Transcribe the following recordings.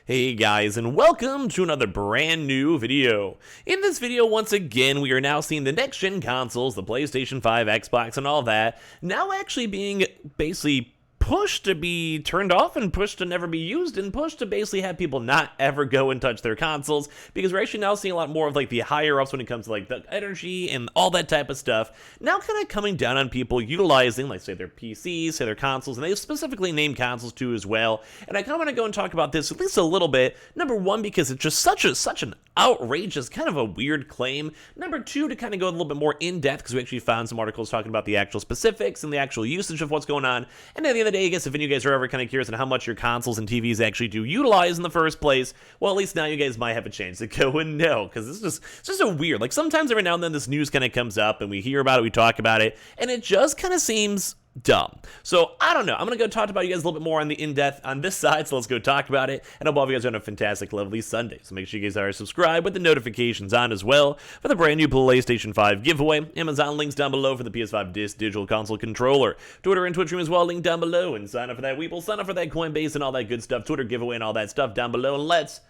Hey guys, and welcome to another brand new video. In this video, once again, we are now seeing the next-gen consoles, the PlayStation 5, Xbox, and all that, now actually being basically pushed to be turned off and pushed to never be used and pushed to basically have people not ever go and touch their consoles, because we're actually now seeing a lot more of like the higher ups when it comes to like the energy and all that type of stuff now kind of coming down on people utilizing, like, say their PCs, say their consoles, and they specifically name consoles too as well. And I kind of want to go and talk about this at least a little bit. Number one, because it's just such an outrageous, kind of a weird claim. Number two, to kind of go a little bit more in depth, because we actually found some articles talking about the actual specifics and the actual usage of what's going on. And at the end of the day, I guess if any of you guys are ever kind of curious on how much your consoles and TVs actually do utilize in the first place, well, at least now you guys might have a chance to go and know, because it's just a weird, like, sometimes every now and then this news kind of comes up and we hear about it, we talk about it, and it just kind of seems dumb. So I don't know, I'm gonna go talk about you guys a little bit more on the in-depth on this side, so let's go talk about it. And I hope all of you guys are having a fantastic, lovely Sunday, so make sure you guys are subscribed with the notifications on as well for the brand new PlayStation 5 giveaway. Amazon links down below for the PS5 Digital Console Controller, Twitter and Twitch stream as well, link down below, and sign up for that Weeple, sign up for that Coinbase and all that good stuff, Twitter giveaway and all that stuff down below, and let's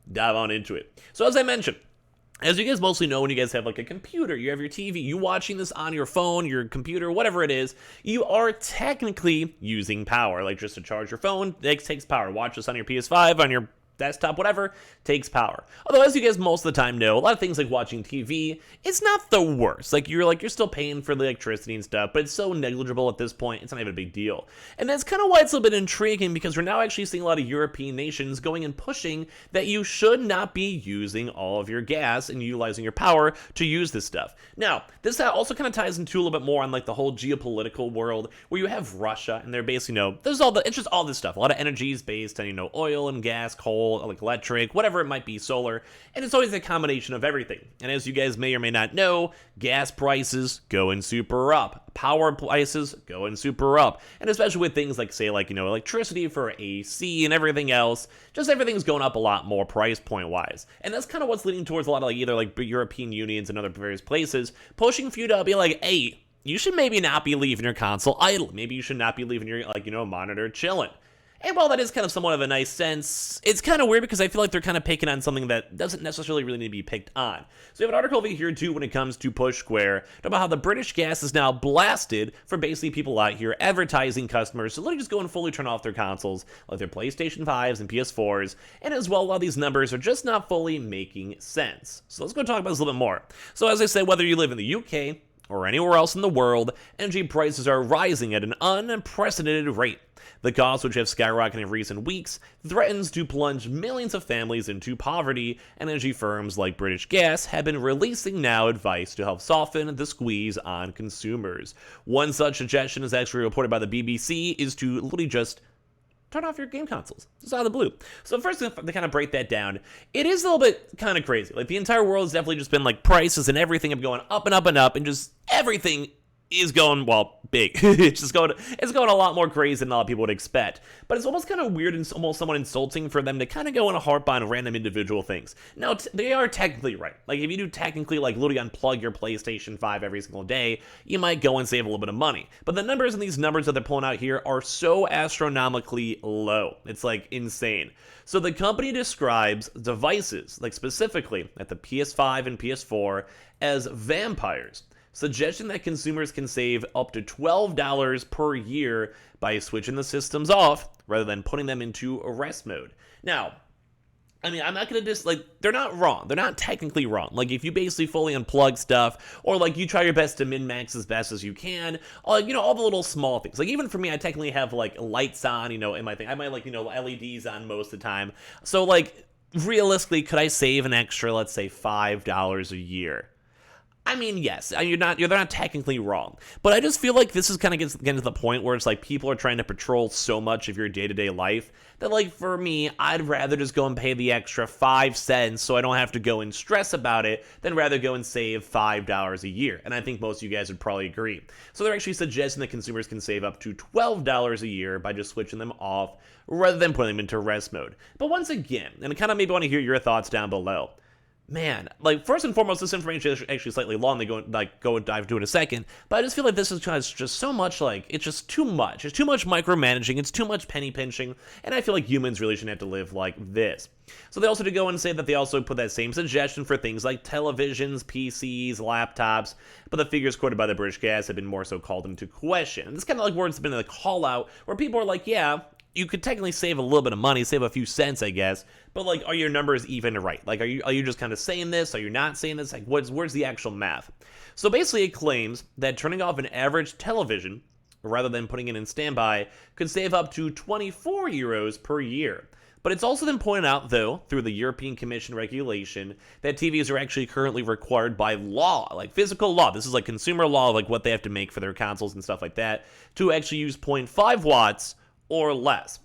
dive on into it. So as I mentioned, as you guys mostly know, when you guys have like a computer, you have your TV, you watching this on your phone, your computer, whatever it is, you are technically using power. Like, just to charge your phone, it takes power. Watch this on your PS5, on your desktop, whatever, takes power. Although, as you guys most of the time know, a lot of things like watching TV, it's not the worst. You're still paying for the electricity and stuff, but it's so negligible at this point, it's not even a big deal. And that's kind of why it's a little bit intriguing, because we're now actually seeing a lot of European nations going and pushing that you should not be using all of your gas and utilizing your power to use this stuff. Now, this also kind of ties into a little bit more on like the whole geopolitical world, where you have Russia, and they're basically, it's just all this stuff. A lot of energy is based on, oil and gas, coal, like electric, whatever it might be, solar, and it's always a combination of everything. And as you guys may or may not know, gas prices going super up, power prices going super up, and especially with things like, say, electricity for AC and everything else, just everything's going up a lot more price point wise. And that's kind of what's leading towards a lot of either European unions and other various places pushing for you to be like, hey, you should maybe not be leaving your console idle. Maybe you should not be leaving your monitor chilling. And while that is kind of somewhat of a nice sense, it's kind of weird, because I feel like they're kind of picking on something that doesn't necessarily really need to be picked on. So we have an article over here too when it comes to Push Square about how the British gas is now blasted for basically people out here advertising customers to literally just go and fully turn off their consoles, like their PlayStation 5s and PS4s, and as well, a lot of these numbers are just not fully making sense. So let's go talk about this a little bit more. So as I said, whether you live in the UK or anywhere else in the world, energy prices are rising at an unprecedented rate. The costs, which have skyrocketed in recent weeks, threatens to plunge millions of families into poverty, and energy firms like British Gas have been releasing now advice to help soften the squeeze on consumers. One such suggestion, is actually reported by the BBC, is to literally just turn off your game consoles, just out of the blue. So first, to kind of break that down, it is a little bit kind of crazy. Like, the entire world has definitely just been like prices and everything have going up and up and up, and just everything is going, well, big. it's going a lot more crazy than a lot of people would expect. But it's almost kind of weird and almost somewhat insulting for them to kind of go and harp on random individual things. Now, they are technically right. Like, if you do technically, literally unplug your PlayStation 5 every single day, you might go and save a little bit of money. But the numbers and these numbers that they're pulling out here are so astronomically low. It's, insane. So the company describes devices, specifically at the PS5 and PS4, as vampires, suggesting that consumers can save up to $12 per year by switching the systems off rather than putting them into rest mode. Now, I'm not going to they're not wrong. They're not technically wrong. If you basically fully unplug stuff, or you try your best to min-max as best as you can, all the little small things. Even for me, I technically have lights on, in my thing. I might LEDs on most of the time. So realistically, could I save an extra, let's say, $5 a year? Yes, you're not technically wrong, but I just feel like this is kind of getting to the point where it's people are trying to patrol so much of your day-to-day life that for me, I'd rather just go and pay the extra 5 cents so I don't have to go and stress about it than rather go and save $5 a year. And I think most of you guys would probably agree. So they're actually suggesting that consumers can save up to $12 a year by just switching them off rather than putting them into rest mode. But once again, and I kind of maybe want to hear your thoughts down below, Man, like first and foremost, this information is actually slightly long. They go and dive into it in a second, but I just feel like this is just so much like it's just too much. It's too much micromanaging. It's too much penny pinching, and I feel like humans really shouldn't have to live like this. So they also did go and say that they also put that same suggestion for things like televisions, PCs, laptops, but the figures quoted by the British Gas have been more so called into question. And it's kind of like where it's been a call out where people are like, yeah, you could technically save a little bit of money, save a few cents, I guess, but like, are your numbers even right? Like, are you just kind of saying this? Are you not saying this? Like, where's the actual math? So basically, it claims that turning off an average television, rather than putting it in standby, could save up to 24 euros per year. But it's also been pointed out, though, through the European Commission regulation, that TVs are actually currently required by law, like physical law. This is like consumer law, like what they have to make for their consoles and stuff like that, to actually use 0.5 watts or less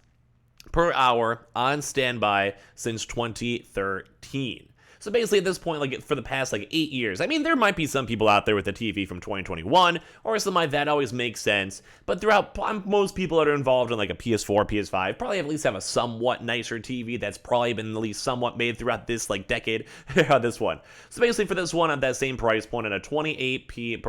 per hour on standby since 2013. So basically at this point, like for the past like 8 years, I mean, there might be some people out there with a TV from 2021 or something like that, always makes sense. But throughout, most people that are involved in like a PS4, PS5 probably at least have a somewhat nicer TV that's probably been at least somewhat made throughout this like decade. This one. So basically for this one at that same price point at a 28p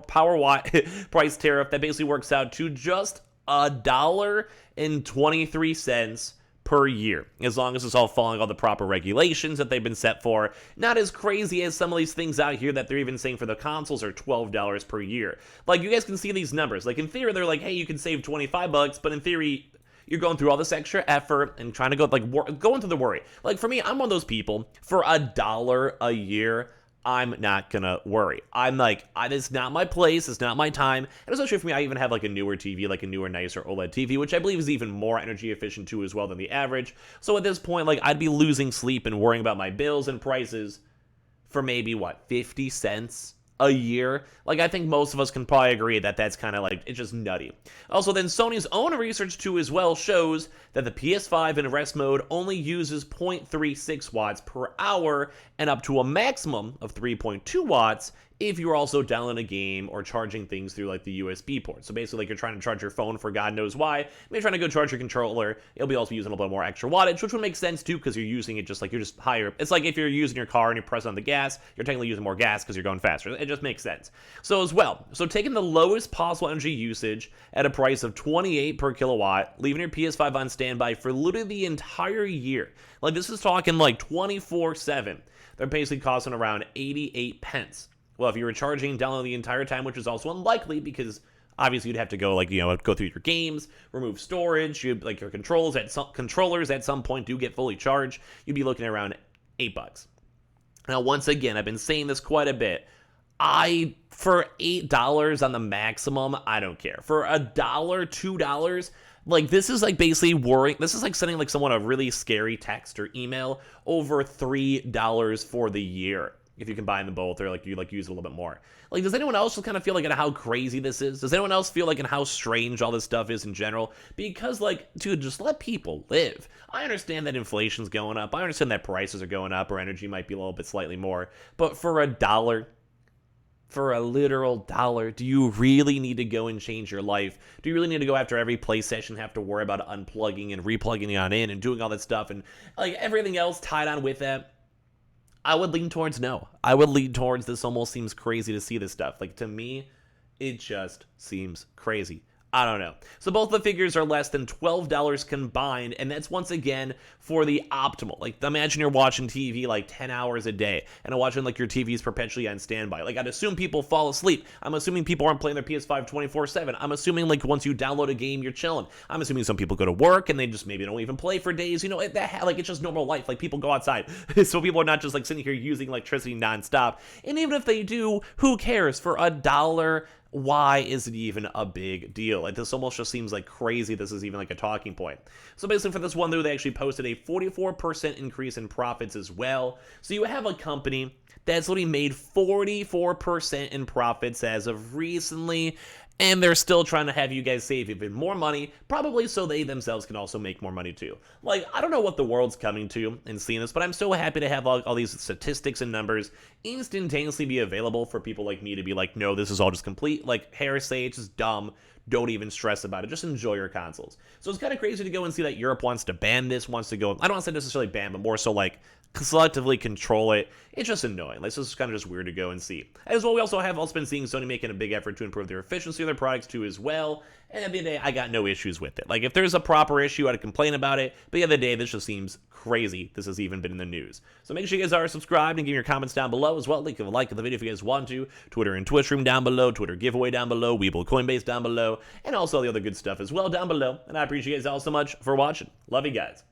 power watt price tariff, that basically works out to just $1.23 per year, as long as it's all following all the proper regulations that they've been set for. Not as crazy as some of these things out here that they're even saying for the consoles are $12 per year. Like, you guys can see these numbers. Like, in theory, they're like, hey, you can save 25 bucks, but in theory, you're going through all this extra effort and trying to go, like, going through the worry. Like, for me, I'm one of those people, for $1 a year, I'm not gonna worry. I'm like, it's not my place, it's not my time. And especially for me, I even have like a newer TV, like a newer, nicer OLED TV, which I believe is even more energy efficient too as well than the average. So at this point, like, I'd be losing sleep and worrying about my bills and prices for maybe, 50 cents a year. Like, I think most of us can probably agree that that's kind of like, it's just nutty. Also, then Sony's own research too as well shows that the PS5 in rest mode only uses 0.36 watts per hour and up to a maximum of 3.2 watts if you're also downloading a game or charging things through like the USB port. So basically, like, you're trying to charge your phone for God knows why. Maybe you're trying to go charge your controller. It'll be also using a little bit more extra wattage, which would make sense too, because you're using it just like you're just higher. It's like if you're using your car and you're pressing on the gas, you're technically using more gas because you're going faster. It just makes sense. So as well, so taking the lowest possible energy usage at a price of 28 per kilowatt, leaving your PS5 on standby for literally the entire year. Like, this is talking like 24/7. They're basically costing around 88 pence. Well, if you were charging download the entire time, which is also unlikely because obviously you'd have to go go through your games, remove storage, your controllers at some point do get fully charged, you'd be looking at around $8. Now, once again, I've been saying this quite a bit. For $8 on the maximum, I don't care. For $1, $2, like, this is like basically worrying. This is like sending like someone a really scary text or email over $3 for the year. If you combine them both, or like you use it a little bit more. Like, does anyone else just kind of feel like at how crazy this is? Does anyone else feel like and how strange all this stuff is in general? Because, like, dude, just let people live. I understand that inflation's going up. I understand that prices are going up, or energy might be a little bit slightly more. But for $1, for a literal dollar, do you really need to go and change your life? Do you really need to go after every PlayStation, have to worry about unplugging and replugging it on in and doing all that stuff and like everything else tied on with that? I would lean towards no. I would lean towards this almost seems crazy to see this stuff. Like, to me, it just seems crazy. I don't know. So both the figures are less than $12 combined, and that's once again for the optimal. Like, imagine you're watching TV like 10 hours a day, and watching like your TV's perpetually on standby. Like, I'd assume people fall asleep. I'm assuming people aren't playing their PS5 24/7. I'm assuming like once you download a game, you're chilling. I'm assuming some people go to work and they just maybe don't even play for days. Like, it's just normal life. Like, people go outside, so people are not just like sitting here using electricity nonstop. And even if they do, who cares? For $1. Why is it even a big deal? Like, this almost just seems like crazy this is even like a talking point. So basically for this one, though, they actually posted a 44% increase in profits as well. So you have a company that's literally made 44% in profits as of recently, and they're still trying to have you guys save even more money, probably so they themselves can also make more money too. Like, I don't know what the world's coming to and seeing this, but I'm so happy to have all these statistics and numbers instantaneously be available for people like me to be like, no, this is all just complete. Like Harris say, it's just dumb. don't even stress about it. Just enjoy your consoles. So it's kind of crazy to go and see that Europe wants to ban this, wants to go, I don't want to say necessarily ban, but more so like selectively control it. It's just annoying. Like, so it's kind of just weird to go and see. As well, we also have been seeing Sony making a big effort to improve their efficiency of their products too as well. And at the end of the day, I got no issues with it. Like, if there's a proper issue, I'd complain about it. But at the end of the day, this just seems crazy this has even been in the news. So make sure you guys are subscribed and give your comments down below as well. Leave a like of the video if you guys want to. Twitter and Twitch room down below. Twitter giveaway down below. Weeble Coinbase down below. And also the other good stuff as well down below. And I appreciate you guys all so much for watching. Love you guys.